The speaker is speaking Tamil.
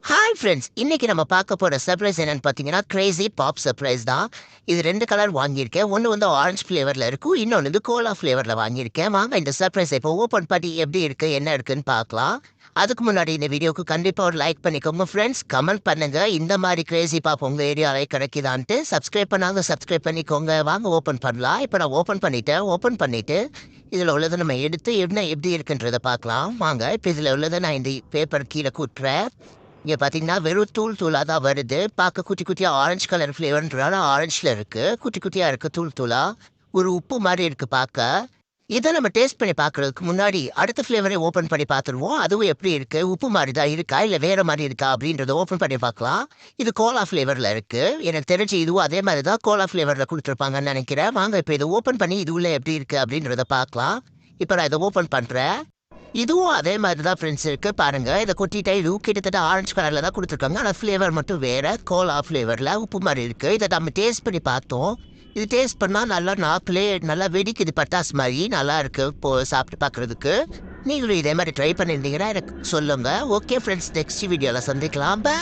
Hi friends! இன்னைக்கு நம்ம பார்க்க போற சர்ப்ரைஸ் என்னன்னு பார்த்தீங்கன்னா, கிரேசி பாப் சர்ப்ரைஸ் தான். இது 2 கலர் வாங்கியிருக்கேன். ஒண்ணு வந்து ஆரஞ்ச் ஃப்ளேவர்ல இருக்கும். இன்னொன்னு வந்து கோலா ஃப்ளேவர்ல வாங்கியிருக்கேன். வாங்க இந்த சர்ப்ரைஸ இப்போ ஓப்பன் பண்ணி எப்படி இருக்கு, என்ன இருக்குன்னு பார்க்கலாம். அதுக்கு முன்னாடி இந்த வீடியோக்கு கண்டிப்பா ஒரு லைக் பண்ணிக்கோங்க ஃப்ரெண்ட்ஸ். கமெண்ட் பண்ணுங்க. இந்த மாரி கிரேசி பாப் உங்க ஏரியால கிடைக்குதான்ட்டு. சப்ஸ்கிரைப் பண்ணாதவங்க சப்ஸ்கிரைப் பண்ணிக்கோங்க. வாங்க ஓப்பன் பண்ணலாம். இப்போ நான் ஓப்பன் பண்ணிட்டேன். ஓப்பன் பண்ணிட்டு இதில உள்ளத நம்ம எடுத்து என்ன எப்படி இருக்குன்றத பார்க்கலாம். வாங்க இப்போ இதில உள்ளத நான் இந்த பேப்பர் கீழ கூட்டுறேன். இங்க பார்த்தீங்கன்னா, வெறும் தூள் தூளா தான் வருது. பார்க்க குட்டி குட்டியா ஆரஞ்ச் கலர் ஃப்ளேவர்ன்றனால ஆரஞ்சுல இருக்கு. குட்டி குட்டியா இருக்கு தூள் தூளா. ஒரு உப்பு மாரி இருக்கு பார்க்க. இத நம்ம டேஸ்ட் பண்ணி பார்க்குறதுக்கு முன்னாடி, அடுத்த ஃப்ளேவரே ஓப்பன் பண்ணி பார்த்துருவோம். அதுவும் எப்படி இருக்கு? உப்பு மாரி தான் இருக்கா? இல்ல வேற மாரி இருக்கா? அப்படின்றத ஓப்பன் பண்ணி பார்க்கலாம். இது கோலா ஃப்ளேவர்ல இருக்கு. எனக்கு தெரிஞ்சு இதுவும் அதே மாரி தான் கோலா ஃப்ளேவர்ல குடுத்துருப்பாங்கன்னு நெனைக்கிறேன். வாங்க இப்ப இத ஓப்பன் பண்ணி இது உள்ள எப்படி இருக்கு? அப்படின்றத பார்க்கலாம். இப்ப நான் இத ஓப்பன் பண்றேன். இதுவும் அதே மாதிரி தான் ஃப்ரெண்ட்ஸ் இருக்கு. பாருங்க. இத கொட்டிட்டா இதுவும் கிட்டத்தட்ட ஆரஞ்சு கலர்ல தான் குடுத்துருக்காங்க. ஆனா ஃப்ளேவர் மட்டும் வேற. கோலா ஃப்ளேவர்ல உப்பு மாரி இருக்கு. இத நம்ம டேஸ்ட் பண்ணி பார்த்தோம். இது டேஸ்ட் பண்ணா நல்லா நாக்குலயே நல்லா வெடிக்குது பட்டாசு மாரி. நல்லா இருக்கு. இப்போ சாப்பிட்டு பார்க்குறதுக்கு. நீங்களும் இதே மாரி ட்ரை பண்ணியிருந்தீங்கன்னா எனக்கு சொல்லுங்க. ஓகே ஃப்ரெண்ட்ஸ், நெக்ஸ்ட் வீடியோல சந்திக்கலாம். பாய்.